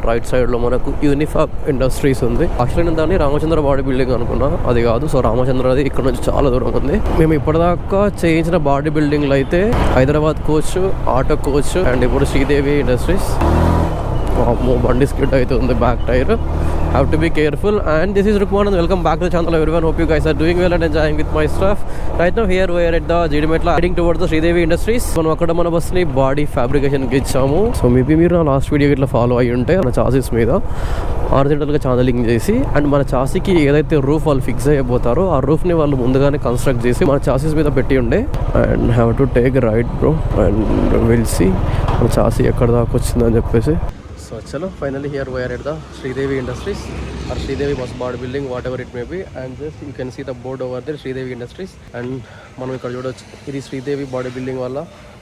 Right side లో మనకు uniform industries ఉంది. యాక్చువల్లీ నేను దాన్ని రామచంద్ర బాడీ బిల్డింగ్ అనుకున్నా, అది కాదు. సో రామచంద్ర అది ఇక్కడ నుంచి చాలా దూరం ఉంది. మేము ఇప్పటిదాకా చేయించిన బాడీ బిల్డింగ్లు అయితే Hyderabad coach, auto coach and ఇప్పుడు శ్రీదేవి ఇండస్ట్రీస్. బండి స్కిడ్ అయితే ఉంది, back tyre. Have to be careful. And this is Rukman and welcome back to the channel everyone. Hope you guys are doing well and enjoying with my stuff. Right now here we're at the Jeedimetla heading towards the Sridevi industries. మనం అక్కడ మన bus ని body fabrication కి ఇచ్చాము. So maybe మీరు నా last video ఇట్లా follow అయ్యి ఉంటే మన చాసీస్ మీద హారిజాంటల్ గా ఛానలింగ్ చేసి అండ్ మన చాసీకి ఏదైతే రూఫ్ వాళ్ళు ఫిక్స్ అయిపోతారో ఆ రూఫ్ ని వాళ్ళు ముందుగానే కన్స్ట్రక్ట్ చేసి మన చాసీస్ మీద పెట్టి ఉండే. And have to take right bro and will see మన చాసీ ఎక్కడ దాకా వచ్చిందని చెప్పేసి. So chalo, finally here we are at the Sridevi Industries or Sridevi bus board building, whatever it may be. And just you can see the board over there, Sridevi Industries. And మనం ఇక్కడ చూడొచ్చు, ఇది Sridevi body building వల్ల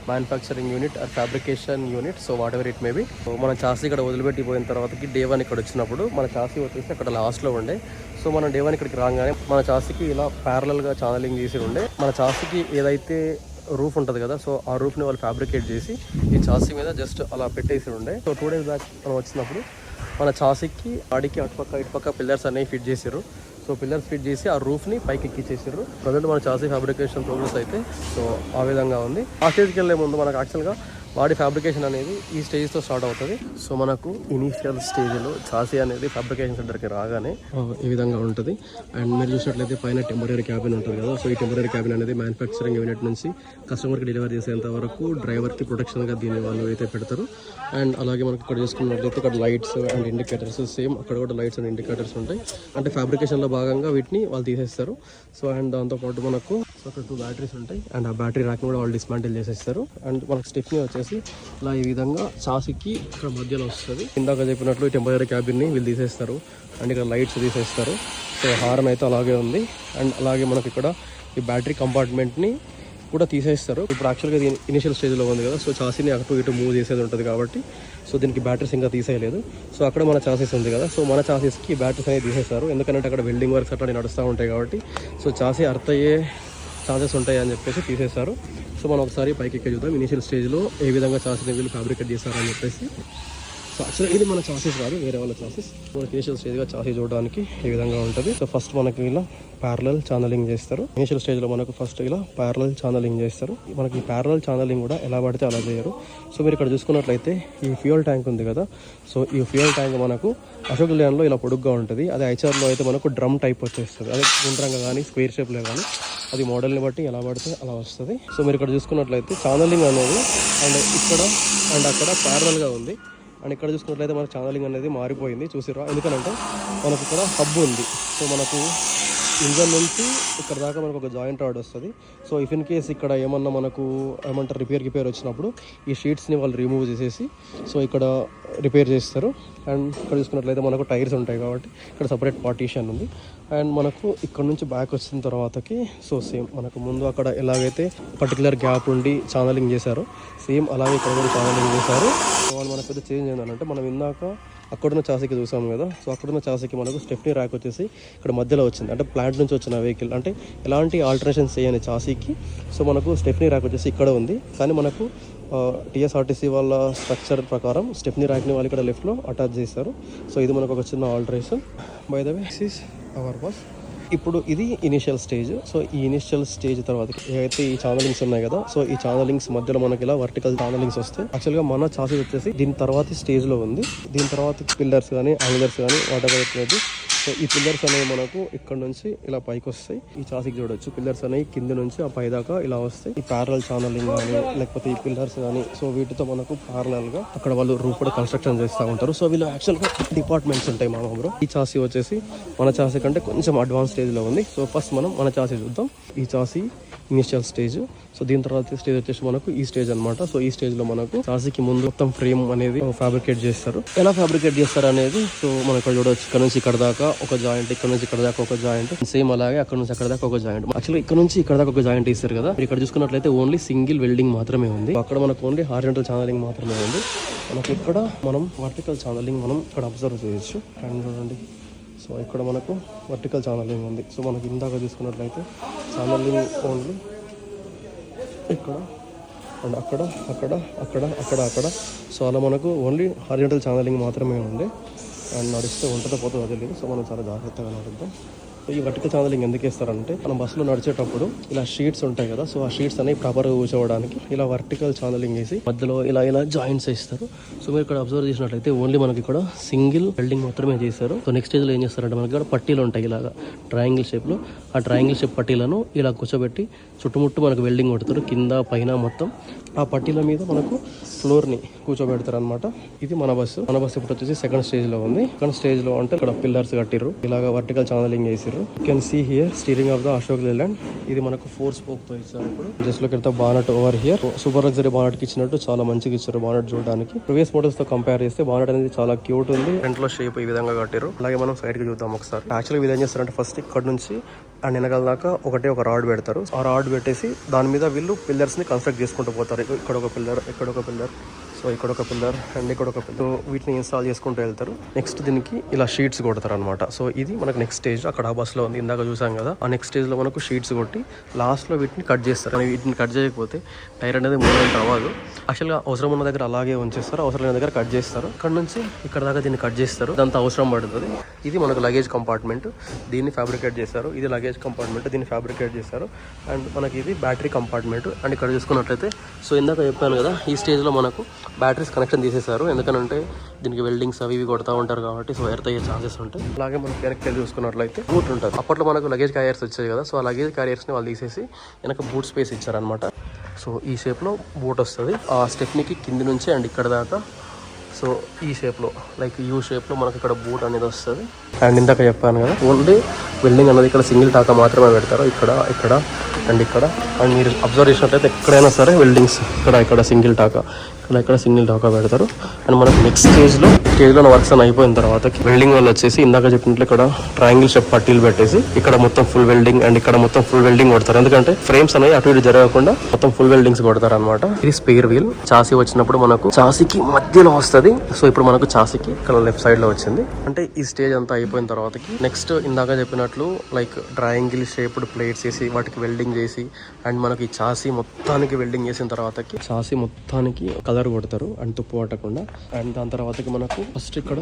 manufacturing unit or fabrication unit. So whatever it may be. మన chassis ఇక్కడ వదిలిపెట్టిపోయిన తర్వాతకి day 1 ఇక్కడ వచ్చినప్పుడు మన చాసీ వచ్చేసి అక్కడ లాస్ట్లో ఉండే. సో మనం డే 1 ఇక్కడికి రాగానే మన చాసీకి ఇలా ప్యారలల్గా ఛానలింగ్ చేసి ఉండే. మన చాసీకి ఏదైతే రూఫ్ ఉంటుంది కదా, సో ఆ రూఫ్ని వాళ్ళు ఫ్యాబ్రికేట్ చేసి ఈ చాసీ మీద జస్ట్ అలా పెట్టేసి ఉండే. సో 2 days బ్యాక్ మనం వచ్చినప్పుడు మన చాసీకి బాడీకి ఇటుపక్క పిల్లర్స్ అనేవి ఫిట్ చేసారు. సో పిల్లర్స్ ఫిట్ చేసి ఆ రూఫ్ని పైకి ఎక్కిచ్చేసారు. ప్రజెంట్ మన చాసీ ఫ్యాబ్రికేషన్ ప్రోగ్రెస్ అయితే సో ఆ విధంగా ఉంది. ఆ స్టేజ్కి వెళ్ళే ముందు మనకు యాక్చువల్గా బాడీ ఫ్యాబ్రికేషన్ అనేది ఈ స్టేజ్తో స్టార్ట్ అవుతుంది. సో మనకు ఇనీషియల్ స్టేజ్లో చాసీ అనేది ఫ్యాబ్రికేషన్ సెంటర్కి రాగానే ఈ విధంగా ఉంటుంది. అండ్ మీరు చూసినట్లయితే పైన టెంపరీ క్యాబిన్ ఉంటుంది కదా. సో ఈ టెంపరీ క్యాబిన్ అనేది మ్యానుఫ్యాక్చరింగ్ యూనిట్ నుంచి కస్టమర్కి డెలివరీ చేసేంత వరకు డ్రైవర్కి ప్రొటెక్షన్గా దీన్ని వాళ్ళు అయితే పెడతారు. అండ్ అలాగే మనకి ఇక్కడ చూసుకున్నట్లయితే ఇక్కడ లైట్స్ అండ్ ఇండికేటర్స్ సేమ్ అక్కడ కూడా లైట్స్ అండ్ ఇండికేటర్స్ ఉంటాయి. అంటే ఫ్యాబ్రికేషన్లో భాగంగా వీటిని వాళ్ళు తీసేస్తారు. సో అండ్ దాంతోపాటు మనకు అక్కడ 2 బ్యాటరీస్ ఉంటాయి. అండ్ ఆ బ్యాటరీ ర్యాక్ని కూడా వాళ్ళు డిస్మాంటిల్ చేసేస్తారు. అండ్ మనకు స్టెప్ని వచ్చేసి ఇలా ఈ విధంగా చాసీకి ఇక్కడ మధ్యలో వస్తుంది. ఇందాక చెప్పినట్లు ఈ టెంపరీ క్యాబిన్ని వీళ్ళు తీసేస్తారు. అండ్ ఇక్కడ లైట్స్ తీసేస్తారు. సో హార్న్ అయితే అలాగే ఉంది. అండ్ అలాగే మనకి ఇక్కడ ఈ బ్యాటరీ కంపార్ట్మెంట్ని కూడా తీసేస్తారు. ఇప్పుడు యాక్చువల్గా ఇది ఇనిషియల్ స్టేజ్లో ఉంది కదా. సో చాసీని అటు ఇటు మూవ్ చేసేది ఉంటుంది కాబట్టి సో దీనికి బ్యాటరీస్ ఇంకా తీసేయలేదు. సో అక్కడ మన చాసీస్ ఉంది కదా. సో మన చాసీస్కి బ్యాటరీస్ అనేది తీసేస్తారు. ఎందుకంటే అక్కడ వెల్డింగ్ వర్క్స్ అట్లా నడుస్తూ ఉంటాయి కాబట్టి సో చాసీ అర్త్ అయ్యే ఛాన్సెస్ ఉంటాయి అని చెప్పేసి తీసేస్తారు. సో మనం ఒకసారి పైకి ఎక్కి చూద్దాం ఇనిషియల్ స్టేజ్లో ఏ విధంగా చాసీని వీళ్ళు ఫ్యాబ్రికేట్ చేస్తారని చెప్పేసి. సో యాక్చువల్గా ఇది మన చాసీస్ కాదు, వేరే వాళ్ళ చాసీస్. మనకి ఇనిషియల్ స్టేజ్గా చాసీ చూడడానికి ఈ విధంగా ఉంటుంది. సో ఫస్ట్ మనకి ఇలా ప్యారలల్ ఛానలింగ్ చేస్తారు. ఇనిషియల్ స్టేజ్లో మనకు ఫస్ట్ ఇలా ప్యారలల్ ఛానలింగ్ చేస్తారు. మనకి ఈ ప్యారలల్ ఛానలింగ్ కూడా ఎలా పడితే అలా చేయరు. సో మీరు ఇక్కడ చూసుకున్నట్లయితే ఈ ఫ్యూయల్ ట్యాంక్ ఉంది కదా. సో ఈ ఫ్యూయల్ ట్యాంక్ మనకు అశోక్ లేన్లో ఇలా పొడుగ్గా ఉంటుంది. అదే ఐచర్లో అయితే మనకు డ్రమ్ టైప్ వచ్చేస్తుంది. అదే గుండ్రంగా కానీ స్క్వేర్ షేప్లో కానీ అది మోడల్ని బట్టి ఎలా పడితే అలా వస్తుంది. సో మీరు ఇక్కడ చూసుకున్నట్లయితే ఛానలింగ్ అనేది అండ్ ఇక్కడ అండ్ అక్కడ ప్యారలల్గా ఉంది. అండ్ ఇక్కడ చూసుకున్నట్లయితే మనకు ఛానలింగ్ అనేది మారిపోయింది చూసిరా. ఎందుకంటే మనకు ఇక్కడ హబ్ ఉంది. సో మనకు ఇంజన్ నుంచి ఇక్కడ దాకా మనకు ఒక జాయింట్ రాడ్ వస్తుంది. సో ఇఫ్ ఇన్ కేస్ ఇక్కడ ఏమన్నా మనకు ఏమంటారు రిపేర్ వచ్చినప్పుడు ఈ షీట్స్ని వాళ్ళు రిమూవ్ చేసేసి సో ఇక్కడ రిపేర్ చేస్తారు. అండ్ ఇక్కడ చూసుకున్నట్లయితే మనకు టైర్స్ ఉంటాయి కాబట్టి ఇక్కడ సపరేట్ పార్టీషన్ ఉంది. అండ్ మనకు ఇక్కడ నుంచి బ్యాక్ వచ్చిన తర్వాతకి సో సేమ్ మనకు ముందు అక్కడ ఎలాగైతే పర్టికులర్ గ్యాప్ ఉండి ఛానలింగ్ చేశారో సేమ్ అలాగే ఇక్కడ కూడా ఛానలింగ్ చేశారు. సో వాళ్ళు మనకు పెద్ద చేంజ్ ఏంటంటే మనం ఇందాక అక్కడున్న చాసీకి చూసాము కదా. సో అక్కడున్న చాసీకి మనకు స్టెప్నీ ర్యాక్ వచ్చేసి ఇక్కడ మధ్యలో వచ్చింది. అంటే ప్లాంట్ నుంచి వచ్చిన వెహికల్ అంటే ఎలాంటి ఆల్టరేషన్స్ చేయని చాసీకి సో మనకు స్టెప్నీ ర్యాక్ వచ్చేసి ఇక్కడ ఉంది. కానీ మనకు టీఎస్ఆర్టీసీ వాళ్ళ స్ట్రక్చర్ ప్రకారం స్టెప్నీ ర్యాక్ని వాళ్ళు ఇక్కడ లెఫ్ట్లో అటాచ్ చేస్తారు. సో ఇది మనకు ఒక చిన్న alteration. By the way this is our bus. ఇప్పుడు ఇది ఇనిషియల్ స్టేజ్. సో ఈ ఇనిషియల్ స్టేజ్ తర్వాత ఏవైతే ఈ ఛానలింగ్స్ ఉన్నాయి కదా. సో ఈ ఛానలింగ్స్ మధ్యలో మనకి ఇలా వర్టికల్ ఛానలింగ్స్ వస్తాయి. యాక్చువల్గా మన చాసీ వచ్చేసి దీని తర్వాత స్టేజ్లో ఉంది. దీని తర్వాత పిల్లర్స్ కానీ యాంగిలర్స్ కానీ వాటెవర్ ఇట్. సో ఈ పిల్లర్స్ అనేవి మనకు ఇక్కడ నుంచి ఇలా పైకి వస్తాయి. ఈ చాసీకి చూడొచ్చు పిల్లర్స్ అనేవి కింద నుంచి ఆ పై దాకా ఇలా వస్తాయి. ఈ ప్యారలల్ ఛానలింగ్ కానీ లేకపోతే ఈ పిల్లర్స్ కానీ సో వీటితో మనకు ప్యారలల్ గా అక్కడ వాళ్ళు రూఫ్ కూడా కన్స్ట్రక్షన్ చేస్తూ ఉంటారు. సో వీళ్ళు యాక్చువల్గా డిపార్ట్మెంట్స్ ఉంటాయి మా బ్రో. ఈ చాసీ వచ్చేసి మన చాసీ కంటే కొంచెం అడ్వాన్స్ స్టేజ్లో ఉంది. సో ఫస్ట్ మనం మన చాసీ చూద్దాం. ఈ చాసీ ఇనిషియల్ స్టేజ్. సో దీని తర్వాత స్టేజ్ వచ్చేసి మనకు ఈ స్టేజ్ అనమాట. సో ఈ స్టేజ్ లో మనకు చాసీకి ముందు మొత్తం ఫ్రేమ్ అనేది ఫ్యాబ్రికేట్ చేస్తారు. ఎలా ఫ్యాబ్రికేట్ చేస్తారు అనేది సో మనం ఇక్కడ చూడవచ్చు. ఇక్కడ నుంచి ఇక్కడ దాకా ఒక జాయింట్, ఇక్కడ నుంచి ఇక్కడ దాకా ఒక జాయింట్, సేమ్ అలాగే అక్కడ నుంచి అక్కడ దాకా ఒక జాయింట్. యాక్చువల్గా ఇక్కడ నుంచి ఇక్కడ దాకా ఒక జాయింట్ ఇస్తారు కదా. ఇక్కడ చూసుకున్నట్లయితే ఓన్లీ సింగిల్ వెల్డింగ్ మాత్రమే ఉంది. అక్కడ మనకు ఓన్లీ హారిజాంటల్ ఛానలింగ్ మాత్రమే ఉంది. మనకి ఇక్కడ మనం వర్టికల్ ఛానలింగ్ మనం ఇక్కడ అబ్జర్వ్ చేయొచ్చు. అండ్ చూడండి సో ఇక్కడ మనకు వర్టికల్ ఛానలింగ్ ఉంది. సో మనకి ఇందాక చూసుకున్నట్లయితే ఛానలింగ్ ఓన్లీ ఇక్కడ అండ్ అక్కడ అక్కడ అక్కడ అక్కడ అక్కడ. సో అలా మనకు ఓన్లీ హారిజాంటల్ ఛానలింగ్ మాత్రమే ఉంది. అండ్ నడిస్తే ఉంటుందో పోతుందో తెలియదు. సో మనం చాలా జాగ్రత్తగా నడుద్దాం. ఈ వర్టికల్ ఛానలింగ్ ఎందుకు ఇస్తారంటే మనం బస్సులో నడిచేటప్పుడు ఇలా షీట్స్ ఉంటాయి కదా, సో ఆ షీట్స్ అనేవి ప్రాపర్గా కూర్చోవడానికి ఇలా వర్టికల్ ఛానలింగ్ వేసి మధ్యలో ఇలా ఇలా జాయింట్స్ వేస్తారు. సో మీరు ఇక్కడ అబ్జర్వ్ చేసినట్లయితే ఓన్లీ మనకి ఇక్కడ సింగిల్ వెల్డింగ్ మాత్రమే చేశారు. సో నెక్స్ట్ స్టేజ్లో ఏం చేస్తారంటే మనకి ఇక్కడ పట్టీలు ఉంటాయి ఇలాగా ట్రయాంగిల్ షేప్లో. ఆ ట్రయాంగిల్ షేప్ పట్టీలను ఇలా కూర్చోబెట్టి చుట్టుముట్టు మనకు వెల్డింగ్ కొడతారు, కింద పైన మొత్తం. ఆ పట్టీల మీద మనకు ఫ్లోర్ని కూర్చోబెడతారు అనమాట. ఇది మన బస్సు ఇప్పుడు వచ్చేసి సెకండ్ స్టేజ్లో ఉంది. సెకండ్ స్టేజ్లో అంటే ఇక్కడ పిల్లర్స్ కట్టిర్రు, ఇలాగా వర్టికల్ ఛానలింగ్ వేసిర్రు. You can see here steering of the Ashok Leyland. ఇది మనకు 4 స్పోక్ తో ఇచ్చారు. ఇప్పుడు జస్ట్ లోకి వెళ్తే bonnet over here. Super luxury bonnet కి ఇచ్చినట్టు చాలా మంచిగా ఇచ్చారు బానట్ చూడడానికి. ప్రీవియస్ మోడల్స్ తో కంపేర్ చేస్తే బానట్ అనేది చాలా క్యూట్ ఉంది. ఫ్రంట్ లో షేప్ ఈ విధంగా కట్టారు. అలాగే మనం సైడ్ కి చూద్దాం ఒకసారి. యాక్చువల్గా ఇది ఏం చేస్తారంటే ఫస్ట్ ఇక్కడ నుంచి అండ్ వెనకాల దాకా ఒక రాడ్ పెడతారు. ఆ రాడ్ పెట్టేసి దాని మీద వీళ్ళు పిల్లర్స్ ని కన్స్ట్రక్ట్ చేసుకుంటూ పోతారు. ఇక్కడ ఒక పిల్లర్, ఇక్కడ ఒక పిల్లర్, సో ఇక్కడ ఒక పిల్లర్ అండ్ ఇక్కడ ఒక పిల్లర్. వీటిని ఇన్స్టాల్ చేసుకుంటూ వెళ్తారు. నెక్స్ట్ దీనికి ఇలా షీట్స్ కొడతారు అనమాట. సో ఇది మనకు నెక్స్ట్ స్టేజ్. అక్కడ ఆ బస్సులో ఉంది, ఇందాక చూసాం కదా. ఆ నెక్స్ట్ స్టేజ్ లో మనకు షీట్స్ కొట్టి లాస్ట్ లో వీటిని కట్ చేస్తారు. కానీ వీటిని కట్ చేయకపోతే టైర్ అనేది మూవ్మెంట్ అవ్వదు. యాక్చువల్గా అవసరం ఉన్న దగ్గర అలాగే ఉంచేస్తారు, అవసరం లేని దగ్గర కట్ చేస్తారు. ఇక్కడ నుంచి ఇక్కడ దాకా దీన్ని కట్ చేస్తారు, ఇదంతా అవసరం పడుతుంది. ఇది మనకు లగేజ్ కంపార్ట్మెంట్, దీన్ని ఫ్యాబ్రికేట్ చేశారు. ఇది లగేజ్ కంపార్ట్మెంట్, దీన్ని ఫ్యాబ్రికేట్ చేశారు. అండ్ మనకి ఇది బ్యాటరీ కంపార్ట్మెంట్. అండ్ ఇక్కడ చూసుకున్నట్లయితే సో ఇందాక చెప్పాను కదా, ఈ స్టేజ్లో మనకు బ్యాటరీస్ కనెక్షన్ తీసేశారు. ఎందుకంటే దీనికి వెల్డింగ్స్ అవి ఇవి కొడతా ఉంటారు కాబట్టి సో ఎర్త్ అయ్యే ఛాన్సెస్ ఉంటాయి. అలాగే మనం వెనక్కి వెళ్ళి చూసుకున్నట్లయితే బూట్ ఉంటుంది. అప్పట్లో మనకు లగేజ్ క్యారియర్స్ వచ్చాయి కదా, సో ఆ లగేజ్ క్యారియర్స్ని వాళ్ళు తీసేసి వెనక బూట్ స్పేస్ ఇచ్చారనమాట. సో ఈ షేప్లో బూట్ వస్తుంది. ఆ స్టెప్నికి కింది నుంచి అండ్ ఇక్కడ దాకా సో ఈ షేప్లో లైక్ యూ షేప్లో మనకి ఇక్కడ బూట్ అనేది వస్తుంది. అండ్ ఇందాక చెప్పాను కదా, ఓన్లీ వెల్డింగ్ అనేది ఇక్కడ సింగిల్ టాకా మాత్రమే పెడతారు. ఇక్కడ ఇక్కడ అండ్ ఇక్కడ. అండ్ మీరు అబ్జర్వ్ చేసినట్లయితే ఎక్కడైనా సరే వెల్డింగ్స్ ఇక్కడ సింగిల్ టాకా, ఇక్కడ సింగిల్ టాకా పెడతారు. అండ్ మనకు నెక్స్ట్ స్టేజ్లో వర్క్స్ అని అయిపోయిన తర్వాత వెల్డింగ్ వాళ్ళు వచ్చేసి ఇందాక చెప్పినట్లు ఇక్కడ ట్రయాంగిల్ షేప్ పట్టీలు పెట్టేసి ఇక్కడ మొత్తం ఫుల్ వెల్డింగ్ అండ్ ఇక్కడ మొత్తం ఫుల్ వెల్డింగ్ కొడతారు. ఎందుకంటే ఫ్రేమ్స్ అనేవి అటు ఇటు జరగకుండా మొత్తం ఫుల్ వెల్డింగ్స్ కొడతారు అనమాట. ఇది స్పేర్ వీల్. చాసీ వచ్చినప్పుడు మనకు చాసీకి మధ్యలో వస్తుంది. సో ఇప్పుడు మనకు చాసీకి ఇక్కడ లెఫ్ట్ సైడ్ లో వచ్చింది. అంటే ఈ స్టేజ్ అంతా అయిపోయిన తర్వాతకి నెక్స్ట్ ఇందాక చెప్పినట్లు లైక్ ట్రయాంగిల్ షేప్డ్ ప్లేట్స్ వేసి వాటికి వెల్డింగ్ చేసి అండ్ మనకి చాసీ మొత్తానికి వెల్డింగ్ చేసిన తర్వాతకి చాసీ మొత్తానికి కలర్ కొడతారు అండ్ తుప్పు పట్టకుండా. అండ్ దాని తర్వాతకి మనకు ఫస్ట్ ఇక్కడ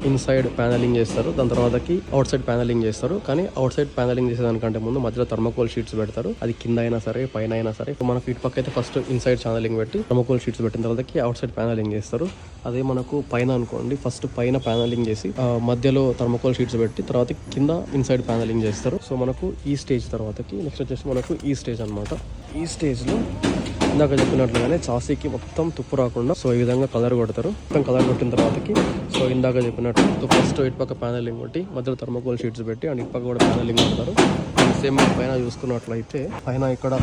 ఇన్సైడ్ ప్యానలింగ్ చేస్తారు, దాని తర్వాతకి అవుట్ సైడ్ ప్యానలింగ్ చేస్తారు. కానీ అవుట్ సైడ్ ప్యానలింగ్ చేసేదానికంటే ముందు మధ్యలో థర్మోకోల్ షీట్స్ పెడతారు. అది కింద అయినా సరే పైన అయినా సరే. మనకు ఇటు పక్క అయితే ఫస్ట్ ఇన్సైడ్ ఛానలింగ్ పెట్టి థర్మోకోల్ షీట్స్ పెట్టిన తర్వాతకి అవుట్ సైడ్ ప్యానలింగ్ చేస్తారు. అదే మనకు పైన అనుకోండి, ఫస్ట్ పైన ప్యానలింగ్ చేసి మధ్యలో థర్మోకోల్ షీట్స్ పెట్టి తర్వాత కింద ఇన్సైడ్ ప్యానలింగ్ చేస్తారు. సో మనకు ఈ స్టేజ్ తర్వాతకి నెక్స్ట్ వచ్చేసి మనకు ఈ స్టేజ్ అనమాట. ఈ స్టేజ్ లో ఇందాక చెప్పినట్లుగానే చాసీకి మొత్తం తుప్పు రాకుండా సో ఈ విధంగా కలర్ కొడతారు. మొత్తం కలర్ కొట్టిన తర్వాతకి సో ఇందాక చెప్పినట్టు ఫస్ట్ ఇటు పక్క ప్యానలింగ్ కొట్టి మధ్యలో థర్మోకోల్ షీట్స్ పెట్టి అండ్ ఇటు పక్క కూడా ప్యానలింగ్ కొడతారు. సేమ్ పైన చూసుకున్నట్లయితే పైన ఇక్కడ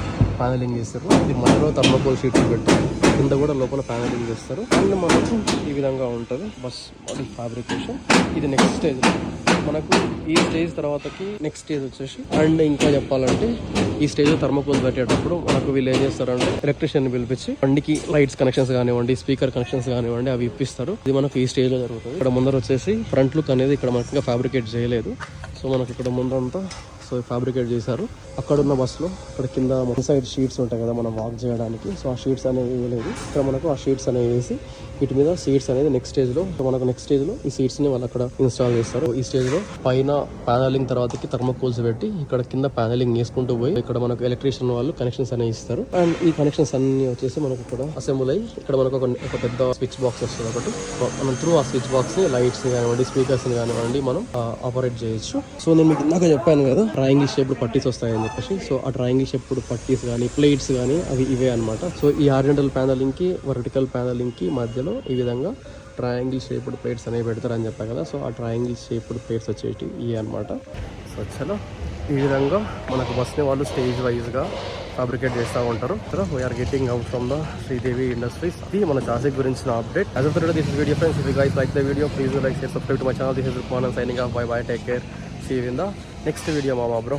ప్యానలింగ్ చేస్తారు, ఇది మధ్యలో థర్మోకోల్ షీట్స్ పెట్టి కింద కూడా లోపల ప్యానలింగ్ చేస్తారు. అండ్ మనకు ఈ విధంగా ఉంటుంది బస్ బాడీ ఫ్యాబ్రికేషన్. ఇది నెక్స్ట్ స్టేజ్. మనకు ఈ స్టేజ్ తర్వాతకి నెక్స్ట్ స్టేజ్ వచ్చేసి అండ్ ఇంకా చెప్పాలంటే ఈ స్టేజ్ థర్మోకోల్ పెట్టేటప్పుడు మనకు వీళ్ళు ఏం చేస్తారంటే ఎలక్ట్రీషియన్ పిలిపించి బండికి లైట్స్ కనెక్షన్స్ కానివ్వండి, స్పీకర్ కనెక్షన్స్ కానివ్వండి అవి ఇప్పిస్తారు. ఇది మనకు ఈ స్టేజ్ లో జరుగుతుంది. ఇక్కడ ముందర వచ్చేసి ఫ్రంట్ లుక్ అనేది ఇక్కడ మనకి ఇంకా ఫ్యాబ్రికేట్ చేయలేదు. సో మనకి ఇక్కడ ముందంతా సో ఫ్యాబ్రికేట్ చేశారు. అక్కడ ఉన్న బస్సులో ఇక్కడ కింద సైడ్ షీట్స్ ఉంటాయి కదా మనం వాక్ చేయడానికి, సో ఆ షీట్స్ అనేవి వేయలేదు. ఇక్కడ మనకు ఆ షీట్స్ అనేవి వేసి వీటి మీద సీట్స్ అనేది నెక్స్ట్ స్టేజ్ లో మనకు నెక్స్ట్ స్టేజ్ లో ఈ సీట్స్ ని వాళ్ళు అక్కడ ఇన్స్టాల్ చేస్తారు. ఈ స్టేజ్ లో పైన ప్యానలింగ్ తర్వాతకి థర్మోకోల్స్ పెట్టి ఇక్కడ కింద ప్యానలింగ్ వేసుకుంటూ పోయి ఇక్కడ మనకు ఎలక్ట్రీషియన్ వాళ్ళు కనెక్షన్స్ అనేవి ఇస్తారు. అండ్ ఈ కనెక్షన్స్ అన్ని వచ్చేసి మనకు ఇక్కడ అసెంబుల్ అయ్యి ఇక్కడ మనకు ఒక పెద్ద స్విచ్ బాక్స్ వస్తుంది ఒకటి. మనం త్రూ ఆ స్విచ్ బాక్స్ ని లైట్స్ ని కానివ్వండి, స్పీకర్స్ ని కానివ్వండి మనం ఆపరేట్ చేయొచ్చు. సో నేను మీకు ఇందాక చెప్పాను కదా ట్రయాంగిల్ షేప్డ్ పట్టీస్ వస్తాయని చెప్పేసి. సో ఆ ట్రయాంగిల్ షేప్డ్ పట్టీస్ కానీ ప్లేట్స్ కానీ అవి ఇవే అనమాట. సో ఈ హారిజాంటల్ ప్యానలింగ్ కి వర్టికల్ ప్యానలింగ్ కి మధ్యలో ఈ విధంగా ట్రయాంగిల్ షేప్డ్ ప్లేట్స్ అనేవి పెడతారని చెప్పాను కదా. సో ఆ ట్రయాంగిల్ షేప్డ్ ప్లేట్స్ వచ్చేటి ఇవి అనమాట. సో చలో ఈ విధంగా మనకు బస్ని వాళ్ళు స్టేజ్ వైజ్గా ఫ్యాబ్రికేట్ చేస్తూ ఉంటారు. We're getting out from the Sridevi industries. ఇది మన చాసిక్ గురించిన update. As of today this is video friends. If you guys like the video please like, share, subscribe to my channel. This is Rukman signing off. Bye bye, take care, see you in the next video మామా bro.